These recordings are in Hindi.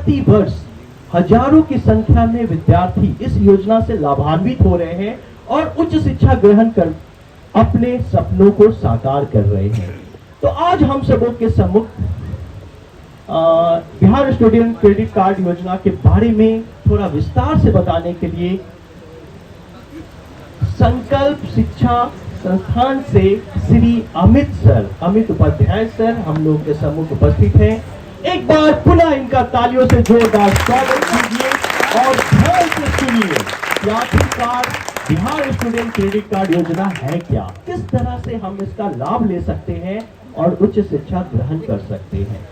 प्रति वर्ष हजारों की संख्या में विद्यार्थी इस योजना से लाभान्वित हो रहे हैं और उच्च शिक्षा ग्रहण कर अपने सपनों को साकार कर रहे हैं। तो आज हम सबों के सम्मुख बिहार स्टूडेंट क्रेडिट कार्ड योजना के बारे में थोड़ा विस्तार से बताने के लिए संकल्प शिक्षा संस्थान से श्री अमित उपाध्याय सर हम लोग के सम्मुख उपस्थित हैं। एक बार पुनः इनका तालियों से जोरदार स्वागत कीजिए और ध्यान से सुनिए कि आखिरकार बिहार स्टूडेंट क्रेडिट कार्ड योजना है क्या, किस तरह से हम इसका लाभ ले सकते हैं और उच्च शिक्षा ग्रहण कर सकते हैं।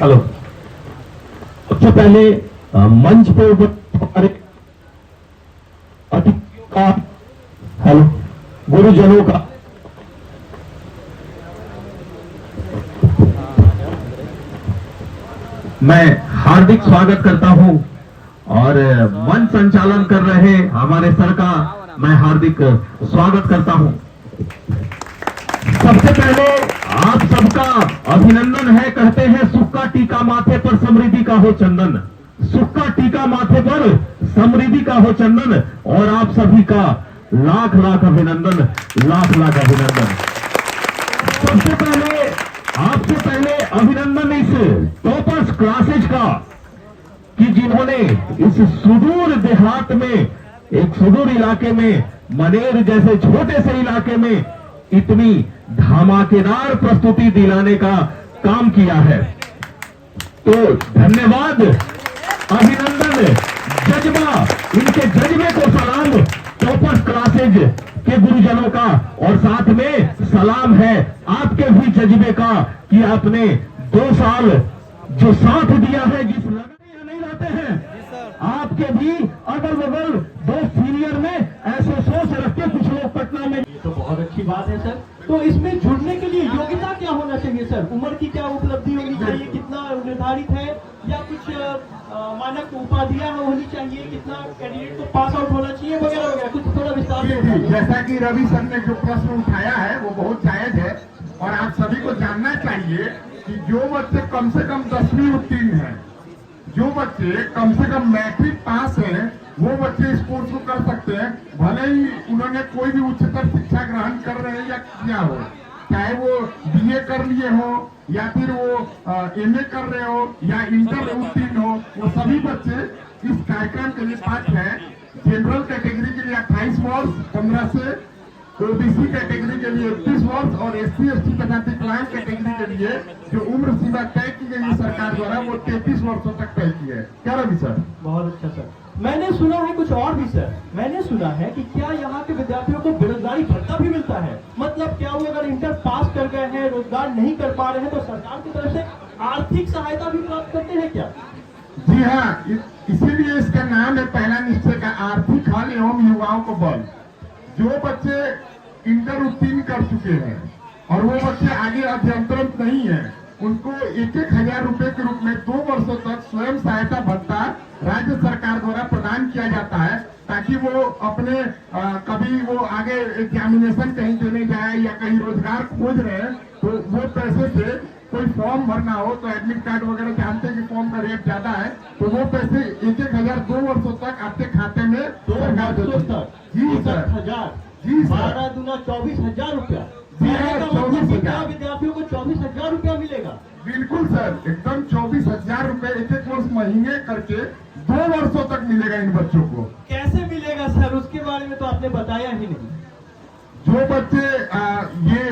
हेलो, सबसे पहले मंच पे हमारे अतिथि का हेलो गुरुजनों का मैं हार्दिक स्वागत करता हूं और मंच संचालन कर रहे हमारे सर का मैं हार्दिक स्वागत करता हूं। सबसे पहले आप सबका अभिनंदन है। कहते हैं सुख का टीका माथे पर समृद्धि का हो चंदन, सुख का टीका माथे पर समृद्धि का हो चंदन, और आप सभी का लाख लाख अभिनंदन, लाख लाख अभिनंदन। सबसे पहले आपसे पहले अभिनंदन इस टॉपर्स क्लासेज का कि जिन्होंने इस सुदूर देहात में, एक सुदूर इलाके में, मनेर जैसे छोटे से इलाके में इतनी धमाकेदार प्रस्तुति दिलाने का काम किया है। तो धन्यवाद, अभिनंदन, जज्बा, इनके जज्बे को सलाम टॉपर्स क्लासेज के गुरुजनों का, और साथ में सलाम है आपके भी जज्बे का कि आपने 2 साल जो साथ दिया है, जिस लगन नहीं रहते हैं आपके भी अगल बगल 2 सीनियर में ऐसे सोच रखते कुछ लोग पटना में। ये तो बहुत अच्छी बात है सर। तो इसमें जुड़ने के लिए योग्यता क्या होना चाहिए सर? उम्र की क्या उपलब्धि होनी चाहिए, कितना निर्धारित है, या कुछ मानक उपाधियां होनी चाहिए, कितना कैंडिडेट को पास आउट होना चाहिए वगैरह वगैरह, कुछ थोड़ा विस्तार से। जैसा कि रवि सर ने जो प्रश्न उठाया है वो बहुत जायज है, और आप सभी को जानना चाहिए कि जो बच्चे कम से कम 10वीं उत्तीर्ण है, जो बच्चे कम से कम मैट्रिक पास है, वो बच्चे इस कोर्स को कर सकते हैं, भले ही उन्होंने कोई भी उच्चतर शिक्षा ग्रहण कर रहे हैं या किया हो, चाहे वो बीए कर लिए हो या फिर वो एमए कर रहे हो या इंटर उत्तीर्ण हो, वो सभी बच्चे इस कार्यक्रम के लिए पात्र हैं। जनरल कैटेगरी के लिए 28 वर्ष 15 से, ओबीसी कैटेगरी के लिए 31 वर्ष, और एससी एसटी तथा विकलांग कैटेगरी के लिए जो उम्र सीमा तय की गई है सरकार द्वारा वो 33 वर्षों तक तय की है। क्या रवि सर? बहुत अच्छा सर। मैंने सुना है कुछ और भी सर, मैंने सुना है कि क्या यहाँ के विद्यार्थियों को बेरोजगारी भत्ता भी मिलता है? मतलब क्या वो अगर इंटर पास कर गए हैं, रोजगार नहीं कर पा रहे हैं, तो सरकार की तरफ से आर्थिक सहायता भी प्राप्त करते हैं क्या? जी हाँ, इसीलिए इसका नाम है पहला निश्चय का आर्थिक हल एवं युवाओं को बल। जो बच्चे इंटर उत्तीर्ण कर चुके हैं और वो बच्चे आगे अध्ययनरत नहीं है, उनको 1,000 रुपए के रूप में 2 वर्षों तक स्वयं सहायता भत्ता राज्य सरकार द्वारा प्रदान किया जाता है, ताकि वो अपने कभी वो आगे एग्जामिनेशन कहीं देने जाए या कहीं रोजगार खोज रहे हैं, तो वो पैसे से कोई फॉर्म भरना हो तो एडमिट कार्ड वगैरह जानते हैं कि फॉर्म का रेट ज्यादा है, तो वो पैसे 1,000 2 वर्षों तक आपके खाते में 2 वर्षों तक जी सर, 10,000, जी सर, 12 दूना 24,000 रुपया। जी हाँ, 24,000 विद्यार्थियों को 24,000 रुपया मिलेगा। बिल्कुल सर, एकदम 24,000 रुपए एक वर्ष महीने करके 2 वर्षों तक मिलेगा इन बच्चों को। कैसे मिलेगा सर, उसके बारे में तो आपने बताया ही नहीं। जो बच्चे ये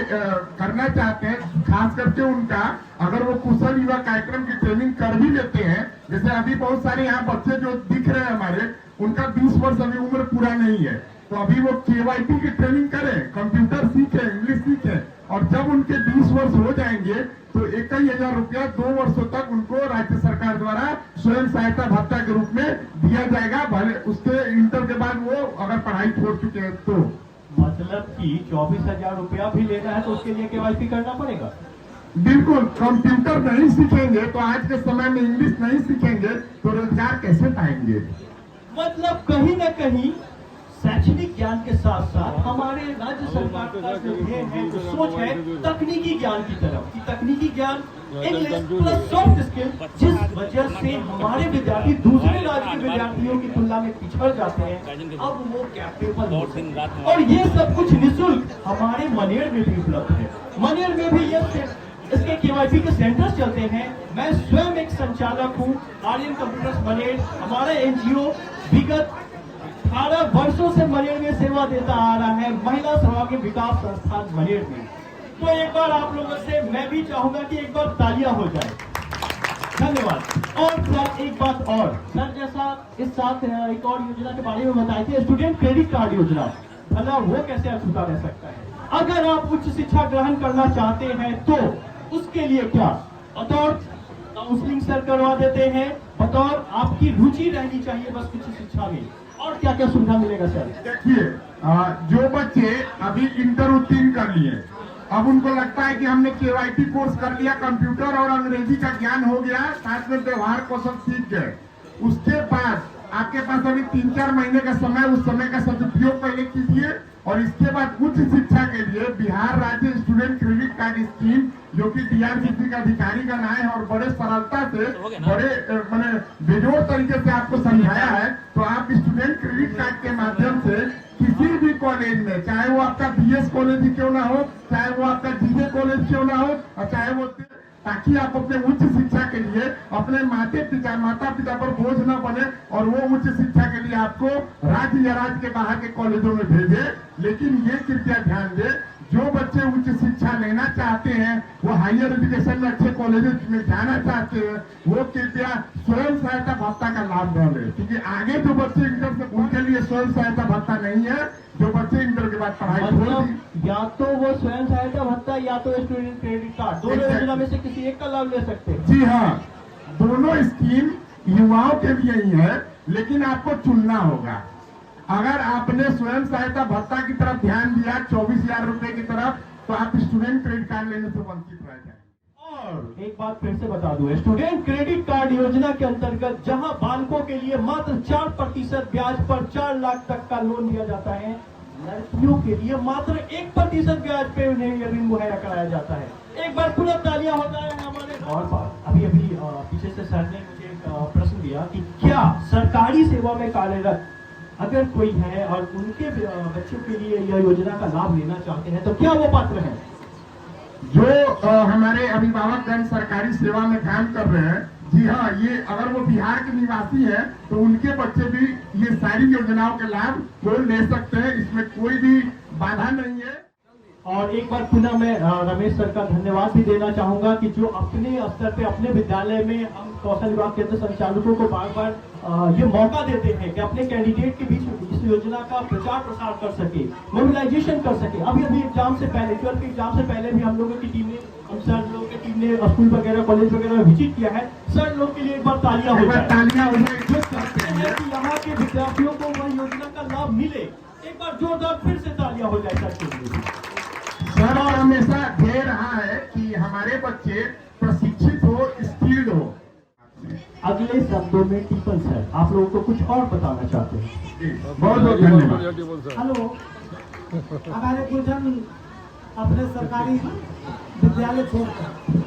करना चाहते हैं, खास करके उनका, अगर वो कुशल युवा कार्यक्रम की ट्रेनिंग कर भी लेते हैं, जैसे अभी बहुत सारे यहाँ बच्चे जो दिख रहे हैं हमारे, उनका 20 वर्ष अभी उम्र पूरा नहीं है, तो अभी वो केवाईटी की ट्रेनिंग करें, कंप्यूटर सीखें, इंग्लिश सीखें, और जब उनके 20 वर्ष हो जाएंगे तो 21,000 रुपया 2 वर्षों तक उनको राज्य सरकार द्वारा स्वयं सहायता भत्ता के रूप में दिया जाएगा, भले उसके इंटर के बाद वो अगर पढ़ाई छोड़ चुके हैं तो। मतलब कि 24,000 रुपया भी लेना है तो उसके लिए केवाईसी करना पड़ेगा। बिल्कुल, कंप्यूटर नहीं सीखेंगे तो आज के समय में इंग्लिश नहीं सीखेंगे तो रोजगार कैसे पाएंगे? मतलब कहीं न कहीं शैक्षणिक ज्ञान के साथ साथ हमारे राज्य सरकार का जो ध्येय है, जो सोच है, तकनीकी ज्ञान की तरफ, कि तकनीकी ज्ञान इंग्लिश प्लस सॉफ्ट स्किल, जिस वजह से हमारे विद्यार्थी दूसरे राज्य के विद्यार्थियों की तुलना में पिछड़ जाते हैं, अब वो कैपेबल हो सकते हैं। और ये सब कुछ निःशुल्क हमारे मनेर में भी उपलब्ध है। मनेर में भी ये इसके केवाईसी के सेंटर्स चलते हैं। मैं स्वयं एक संचालक हूँ आर्यन कंप्यूटर्स मनेर। हमारा एनजीओ विगत 18 वर्षों से मनेर में सेवा देता आ रहा है, महिला सहयोगी विकास संस्थान मनेर में। तो एक बार आप लोगों से मैं भी चाहूंगा कि एक बार तालियां हो जाए। धन्यवाद। और सर एक बात और, सर जैसा इस साथ एक और योजना के बारे में बताई थी, स्टूडेंट क्रेडिट कार्ड योजना, भला वो कैसे अछूता रह सकता है? अगर आप उच्च शिक्षा ग्रहण करना चाहते हैं तो उसके लिए क्या बतौर काउंसलिंग सर करवा देते हैं, बतौर आपकी रुचि रहनी चाहिए बस उच्च शिक्षा में, और क्या क्या सुविधा मिलेगा सर? देखिए, जो बच्चे अभी इंटर उत्तीर्ण कर लिए, अब उनको लगता है कि हमने केवाईसी कोर्स कर लिया, कंप्यूटर और अंग्रेजी का ज्ञान हो गया, साथ में व्यवहार कौशल सीख गए, उसके बाद आपके पास अभी 3-4 महीने का समय, उस समय का सदुपयोग पहले कीजिए। और इसके बाद उच्च शिक्षा के लिए बिहार राज्य स्टूडेंट क्रेडिट कार्ड स्कीम, जो कि डीआरसीसी का अधिकारी का नाम है और बड़े सरलता से, बड़े मैंने बेजोड़ तरीके से आपको समझाया है। तो आप स्टूडेंट क्रेडिट कार्ड के माध्यम से किसी भी कॉलेज में, चाहे वो आपका बीएस कॉलेज ही क्यों ना हो, चाहे वो आपका जीजे कॉलेज क्यों ना हो, और चाहे वो, ताकि आप अपने उच्च शिक्षा के लिए अपने माता पिता पर बोझ न बने और वो उच्च शिक्षा के लिए आपको राज्य या राज्य के बाहर के कॉलेजों में भेजे। लेकिन ये कृपया ध्यान दें, जो बच्चे उच्च शिक्षा लेना चाहते हैं, वो हायर एजुकेशन में अच्छे कॉलेज में जाना चाहते हैं, वो कृपया स्वयं सहायता भत्ता का लाभ न ले, क्योंकि आगे जो बच्चे इंटर से, उनके लिए स्वयं सहायता भत्ता नहीं है। जो बच्चे इंटर के बाद पढ़ाई मतलब या तो वो स्वयं सहायता भत्ता या तो स्टूडेंट क्रेडिट कार्ड, दोनों योजना में से किसी एक का लाभ ले सकते हैं। जी हाँ, दोनों स्कीम युवाओं के लिए ही है, लेकिन आपको चुनना होगा। अगर आपने स्वयं सहायता भत्ता की तरफ ध्यान दिया 24,000 रुपए की तरफ, तो आप स्टूडेंट क्रेडिट कार्ड लेने से वंचित रह जाए। और एक बात फिर से बता दूं, स्टूडेंट क्रेडिट कार्ड योजना के अंतर्गत जहां बालकों के लिए मात्र 4% ब्याज पर 4 लाख तक का लोन दिया जाता है, लड़कियों के लिए मात्र 1% ब्याज पे उन्हें ये ऋण मुहैया कराया जाता है। एक बार पूरा तालियां हो जाए हमारे। और अभी पीछे से सर ने मुझे एक प्रश्न दिया कि क्या सरकारी सेवा में कार्यरत अगर कोई है और उनके बच्चों के लिए यह योजना का लाभ लेना चाहते हैं तो क्या वो पात्र है? जो हमारे अभिभावकगण सरकारी सेवा में काम कर रहे हैं, जी हाँ, ये अगर वो बिहार के निवासी हैं तो उनके बच्चे भी ये सारी योजनाओं के लाभ वो ले सकते हैं, इसमें कोई भी बाधा नहीं है। और एक बार पुनः मैं रमेश सर का धन्यवाद भी देना चाहूंगा कि जो अपने स्तर पे अपने विद्यालय में हम कौशल विभाग केंद्र संचालकों को बार बार ये मौका देते हैं कि अपने कैंडिडेट के बीच इस योजना का प्रचार प्रसार कर सके, मोबिलाइजेशन कर सके। अभी एग्जाम से पहले, 12th के एग्जाम से पहले भी हम लोगों की टीम ने, हम सर लोगों की टीम ने स्कूल वगैरह कॉलेज वगैरह विजिट किया है। सर लोग के लिए एक बार तालियां हो जाए। तालियां हो जाए। जो चाहते हैं कि यहाँ के विद्यार्थियों को वह योजना का लाभ मिले, एक बार जोरदार फिर से तालियां हो जाए सर के लिए। सर हमेशा दे रहा है कि हमारे बच्चे प्रशिक्षित हो, स्किल्ड हो। अगले शब्दों में टीपन सर आप लोगों को कुछ और बताना चाहते हैं। बहुत बहुत धन्यवाद। हेलो, हमारे गुलशन अपने सरकारी विद्यालय छोड़कर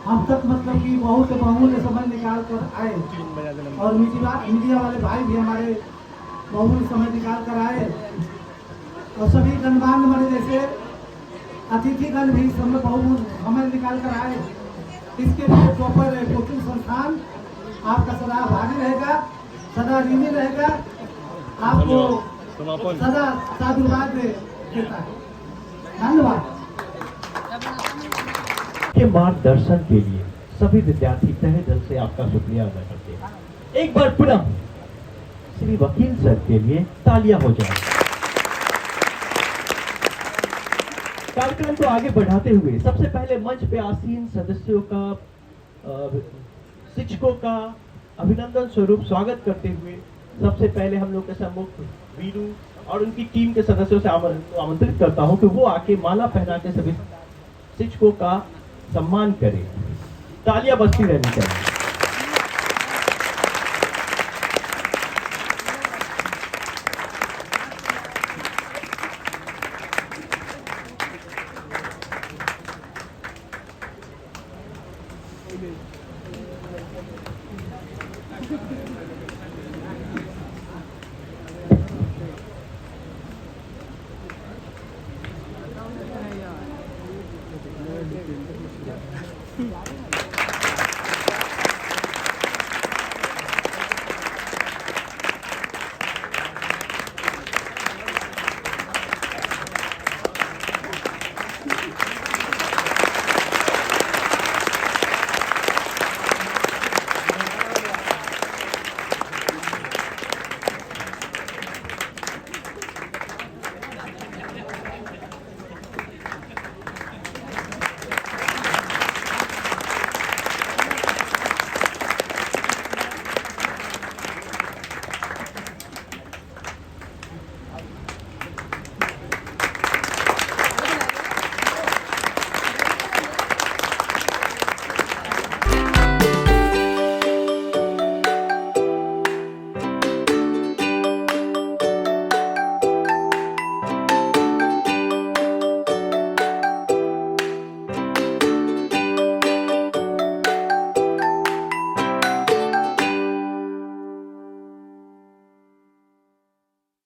हम तक मतलब कि बहुत बहुमूल्य समय निकाल कर आए, और मीडिया वाले भाई भी हमारे बहुमूल्य समय निकाल कर आए, और सभी गणमान्य हमारे जैसे अतिथिगण भी समय बहुमूल्य समय निकाल कर आए। इसके लिए प्रॉपर कोचिंग संस्थान आपका सदा आभारी रहेगा, सदा ऋणी रहेगा, आपको सदा साधुवाद देता है। धन्यवाद। के मार्गदर्शन के लिए सभी विद्यार्थी तहे दिल से आपका शुक्रिया अदा करते हैं। एक बार पुनः श्री वकील सर के लिए तालियां हो जाए। कार्यक्रम को आगे बढ़ाते हुए सबसे पहले मंच पे आसीन सदस्यों का, शिक्षकों का अभिनंदन स्वरूप स्वागत करते हुए सबसे पहले हम लोग के सम्मुख वीरू और उनकी टीम के सदस्यों से आमंत्रित करता हूं कि वो आके माला पहना के सभी शिक्षकों का सम्मान करें। तालियां बजती रहनी चाहिए। गई।